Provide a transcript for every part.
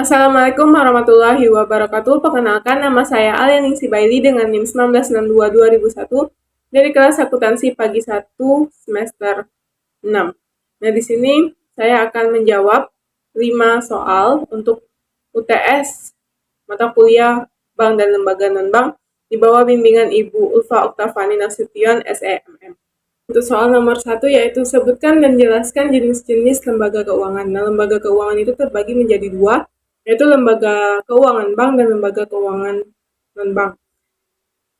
Assalamualaikum warahmatullahi wabarakatuh. Perkenalkan, nama saya Alianingsi Baili dengan NIM 1962-2001 dari kelas akuntansi pagi 1 semester 6. Nah, di sini saya akan menjawab 5 soal untuk UTS mata kuliah Bank dan Lembaga Non-Bank di bawah bimbingan Ibu Ulfa Oktavani Nasution, SEMM. Untuk soal nomor 1 yaitu sebutkan dan jelaskan jenis-jenis lembaga keuangan. Nah, lembaga keuangan itu terbagi menjadi dua, yaitu lembaga keuangan bank dan lembaga keuangan non-bank.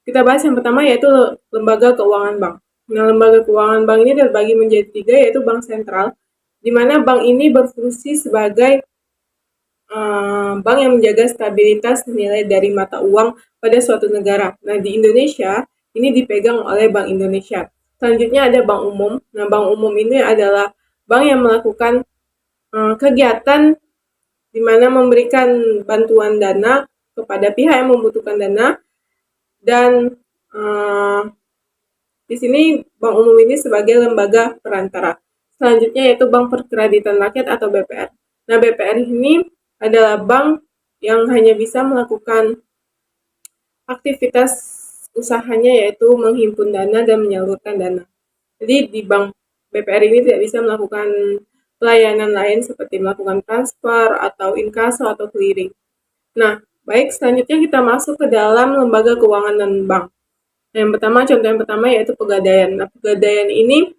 Kita bahas yang pertama yaitu lembaga keuangan bank. Nah, lembaga keuangan bank ini terbagi menjadi tiga, yaitu bank sentral, di mana bank ini berfungsi sebagai bank yang menjaga stabilitas nilai dari mata uang pada suatu negara. Nah, di Indonesia ini dipegang oleh Bank Indonesia. Selanjutnya ada bank umum. Nah, bank umum ini adalah bank yang melakukan kegiatan di mana memberikan bantuan dana kepada pihak yang membutuhkan dana, dan di sini bank umum ini sebagai lembaga perantara. Selanjutnya yaitu Bank Perkreditan Rakyat atau BPR. Nah, BPR ini adalah bank yang hanya bisa melakukan aktivitas usahanya yaitu menghimpun dana dan menyalurkan dana. Jadi di bank BPR ini tidak bisa melakukan pelayanan lain seperti melakukan transfer atau inkaso atau clearing. Nah, baik, selanjutnya kita masuk ke dalam lembaga keuangan non-bank. Nah, contoh yang pertama yaitu pegadaian. Nah, pegadaian ini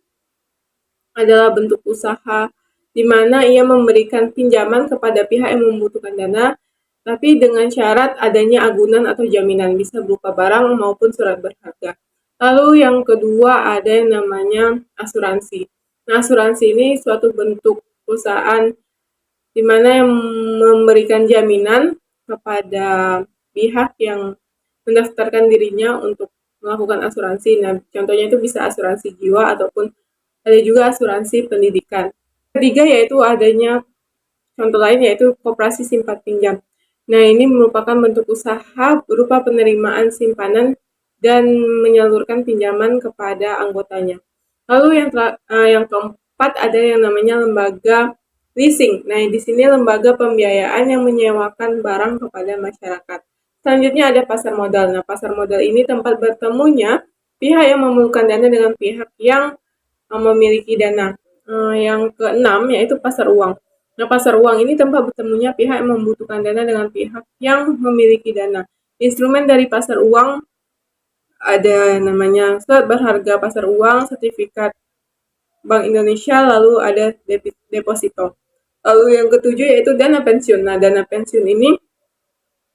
adalah bentuk usaha di mana ia memberikan pinjaman kepada pihak yang membutuhkan dana, tapi dengan syarat adanya agunan atau jaminan, bisa berupa barang maupun surat berharga. Lalu yang kedua ada yang namanya asuransi. Nah, asuransi ini suatu bentuk perusahaan di mana yang memberikan jaminan kepada pihak yang mendaftarkan dirinya untuk melakukan asuransi. Nah, contohnya itu bisa asuransi jiwa ataupun ada juga asuransi pendidikan. Ketiga yaitu adanya contoh lain yaitu koperasi simpan pinjam. Nah, ini merupakan bentuk usaha berupa penerimaan simpanan dan menyalurkan pinjaman kepada anggotanya. Lalu yang keempat ada yang namanya lembaga leasing. Nah, di sini lembaga pembiayaan yang menyewakan barang kepada masyarakat. Selanjutnya ada pasar modal. Nah, pasar modal ini tempat bertemunya pihak yang memerlukan dana dengan pihak yang memiliki dana. Yang keenam yaitu pasar uang. Nah, pasar uang ini tempat bertemunya pihak yang membutuhkan dana dengan pihak yang memiliki dana. Instrumen dari pasar uang ada namanya surat berharga pasar uang, sertifikat Bank Indonesia, lalu ada deposito. Lalu yang ketujuh yaitu dana pensiun. Nah, dana pensiun ini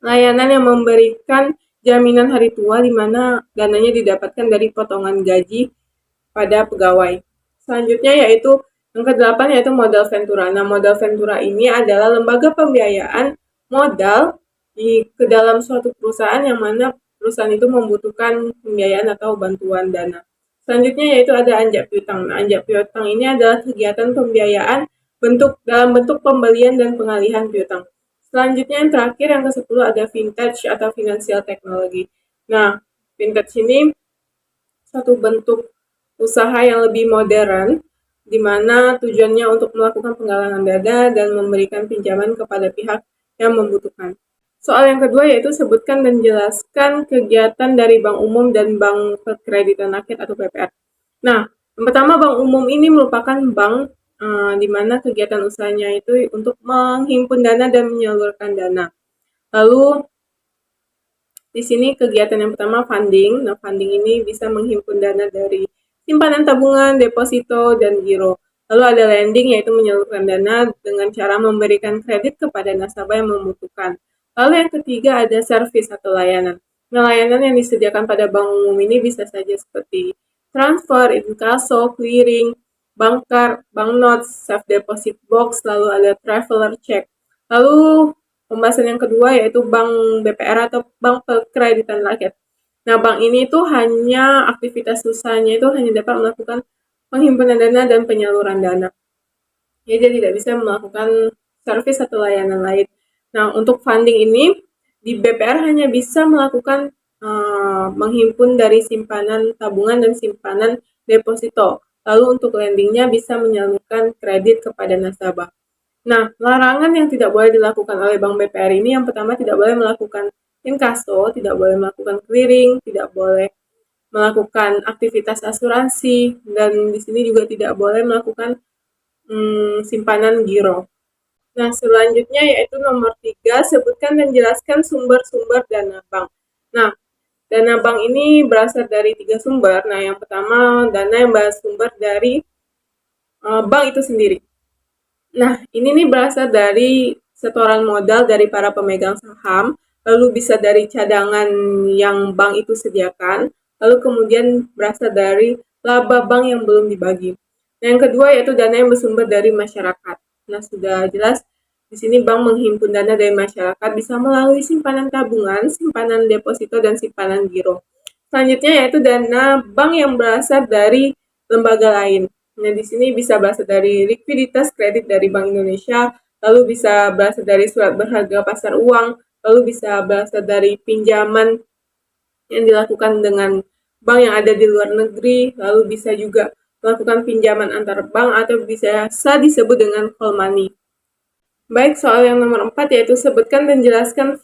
layanan yang memberikan jaminan hari tua di mana dananya didapatkan dari potongan gaji pada pegawai. Selanjutnya yaitu yang kedelapan yaitu modal ventura. Nah, modal ventura ini adalah lembaga pembiayaan modal ke dalam suatu perusahaan yang mana perusahaan itu membutuhkan pembiayaan atau bantuan dana. Selanjutnya yaitu ada anjak piutang. Nah, anjak piutang ini adalah kegiatan pembiayaan dalam bentuk pembelian dan pengalihan piutang. Selanjutnya yang terakhir yang ke-10 ada vintage atau financial technology. Nah, vintage ini satu bentuk usaha yang lebih modern di mana tujuannya untuk melakukan penggalangan dana dan memberikan pinjaman kepada pihak yang membutuhkan. Soal yang kedua yaitu sebutkan dan jelaskan kegiatan dari Bank Umum dan Bank Perkreditan Rakyat atau BPR. Nah, yang pertama Bank Umum ini merupakan bank di mana kegiatan usahanya itu untuk menghimpun dana dan menyalurkan dana. Lalu di sini kegiatan yang pertama funding. Nah, funding ini bisa menghimpun dana dari simpanan tabungan, deposito, dan giro. Lalu ada lending yaitu menyalurkan dana dengan cara memberikan kredit kepada nasabah yang membutuhkan. Lalu yang ketiga ada service atau layanan. Nah, layanan yang disediakan pada bank umum ini bisa saja seperti transfer, inkaso, clearing, bankcard, banknotes, safe deposit box, lalu ada traveler check. Lalu pembahasan yang kedua yaitu Bank BPR atau Bank Perkreditan Rakyat. Nah, bank ini tuh hanya aktivitas usahanya itu hanya dapat melakukan penghimpunan dana dan penyaluran dana. Ya, dia tidak bisa melakukan servis atau layanan lain. Nah, untuk funding ini di BPR hanya bisa melakukan menghimpun dari simpanan tabungan dan simpanan deposito. Lalu untuk lendingnya bisa menyalurkan kredit kepada nasabah. Nah, larangan yang tidak boleh dilakukan oleh Bank BPR ini yang pertama tidak boleh melakukan inkaso, tidak boleh melakukan clearing, tidak boleh melakukan aktivitas asuransi, dan di sini juga tidak boleh melakukan simpanan giro. Nah, selanjutnya yaitu nomor 3, sebutkan dan jelaskan sumber-sumber dana bank. Nah, dana bank ini berasal dari 3 sumber. Nah, yang pertama dana yang bersumber dari bank itu sendiri. Nah, ini nih berasal dari setoran modal dari para pemegang saham, lalu bisa dari cadangan yang bank itu sediakan, lalu kemudian berasal dari laba bank yang belum dibagi. Nah, yang kedua yaitu dana yang bersumber dari masyarakat. Nah, sudah jelas di sini bank menghimpun dana dari masyarakat bisa melalui simpanan tabungan, simpanan deposito, dan simpanan giro. Selanjutnya yaitu dana bank yang berasal dari lembaga lain. Nah, di sini bisa berasal dari likuiditas kredit dari Bank Indonesia, lalu bisa berasal dari surat berharga pasar uang, lalu bisa berasal dari pinjaman yang dilakukan dengan bank yang ada di luar negeri, lalu bisa juga melakukan pinjaman antar bank atau bisa disebut dengan call money. Baik, soal yang nomor 4 yaitu sebutkan dan jelaskan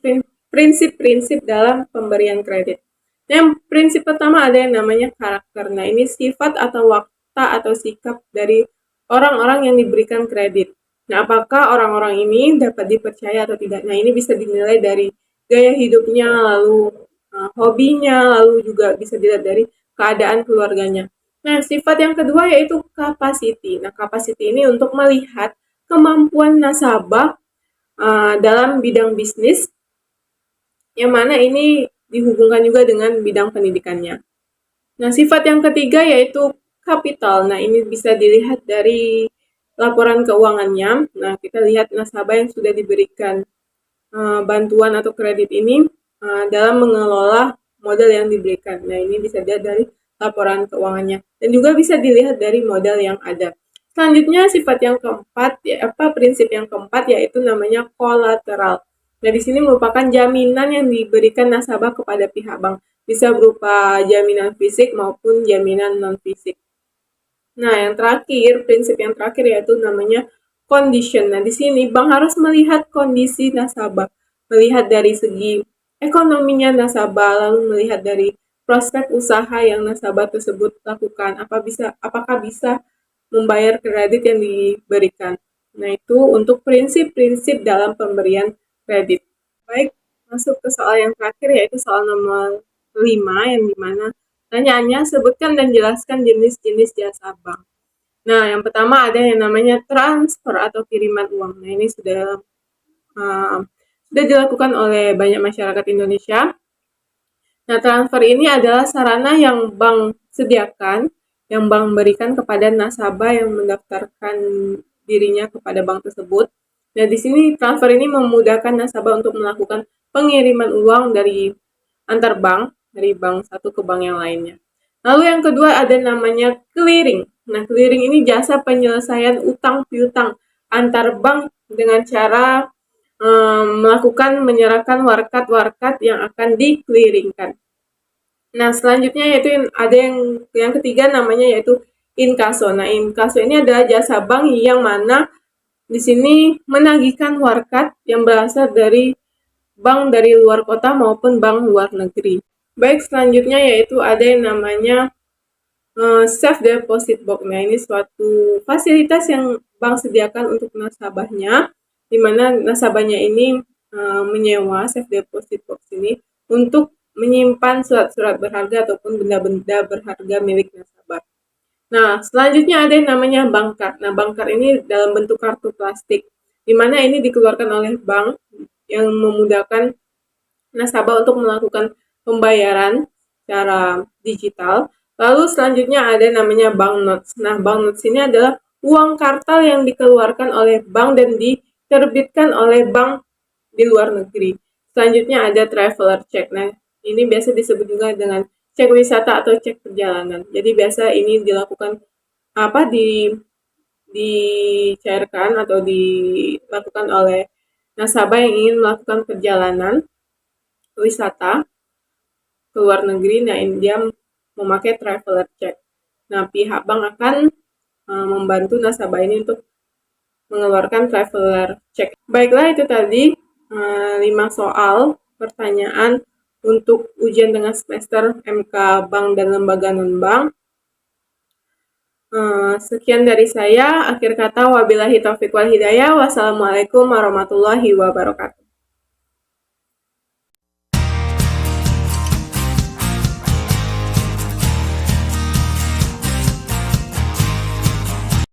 prinsip-prinsip dalam pemberian kredit. Yang prinsip pertama ada yang namanya karakter. Nah, ini sifat atau watak atau sikap dari orang-orang yang diberikan kredit. Nah, apakah orang-orang ini dapat dipercaya atau tidak? Nah, ini bisa dinilai dari gaya hidupnya, lalu hobinya, lalu juga bisa dilihat dari keadaan keluarganya. Nah, sifat yang kedua yaitu capacity. Nah, capacity ini untuk melihat kemampuan nasabah dalam bidang bisnis, yang mana ini dihubungkan juga dengan bidang pendidikannya. Nah, sifat yang ketiga yaitu kapital. Nah, ini bisa dilihat dari laporan keuangannya. Nah, kita lihat nasabah yang sudah diberikan bantuan atau kredit ini dalam mengelola modal yang diberikan. Nah, ini bisa dilihat dari laporan keuangannya dan juga bisa dilihat dari modal yang ada. Selanjutnya sifat yang keempat, prinsip yang keempat yaitu namanya kolateral. Nah, di sini merupakan jaminan yang diberikan nasabah kepada pihak bank. Bisa berupa jaminan fisik maupun jaminan non fisik. Nah, yang terakhir, prinsip yang terakhir yaitu namanya condition. Nah, di sini bank harus melihat kondisi nasabah, melihat dari segi ekonominya nasabah, lalu melihat dari prospek usaha yang nasabah tersebut lakukan, apakah bisa membayar kredit yang diberikan. Nah, itu untuk prinsip-prinsip dalam pemberian kredit. Baik, masuk ke soal yang terakhir yaitu soal nomor 5 yang dimana pertanyaannya sebutkan dan jelaskan jenis-jenis jasa bank. Nah, yang pertama ada yang namanya transfer atau kiriman uang. Nah, ini sudah dilakukan oleh banyak masyarakat Indonesia. Nah, transfer ini adalah sarana yang bank sediakan, yang bank berikan kepada nasabah yang mendaftarkan dirinya kepada bank tersebut. Nah, di sini transfer ini memudahkan nasabah untuk melakukan pengiriman uang dari antar bank, dari bank satu ke bank yang lainnya. Lalu yang kedua ada namanya clearing. Nah, clearing ini jasa penyelesaian utang piutang antar bank dengan cara melakukan menyerahkan warkat-warkat yang akan di-clearingkan. Nah, selanjutnya yaitu ada yang ketiga namanya yaitu inkaso. Nah, inkaso ini adalah jasa bank yang mana di sini menagihkan warkat yang berasal dari bank dari luar kota maupun bank luar negeri. Baik, selanjutnya yaitu ada yang namanya safe deposit box. Nah, ini suatu fasilitas yang bank sediakan untuk nasabahnya, di mana nasabahnya ini menyewa safe deposit box ini untuk menyimpan surat-surat berharga ataupun benda-benda berharga milik nasabah. Nah, selanjutnya ada yang namanya bank card. Nah, bank card ini dalam bentuk kartu plastik, di mana ini dikeluarkan oleh bank yang memudahkan nasabah untuk melakukan pembayaran secara digital. Lalu selanjutnya ada namanya banknotes. Nah, banknotes ini adalah uang kartal yang dikeluarkan oleh bank dan diterbitkan oleh bank di luar negeri. Selanjutnya ada traveler check. Nah, ini biasa disebut juga dengan cek wisata atau cek perjalanan. Jadi biasa ini dilakukan dicairkan atau dilakukan oleh nasabah yang ingin melakukan perjalanan wisata ke luar negeri. Nah, dia memakai traveler check. Nah, pihak bank akan membantu nasabah ini untuk mengeluarkan traveler check. Baiklah, itu tadi 5 soal pertanyaan untuk ujian tengah semester MK Bank dan Lembaga Non-Bank. Sekian dari saya. Akhir kata, wabillahi taufiq wal hidayah. Wassalamualaikum warahmatullahi wabarakatuh.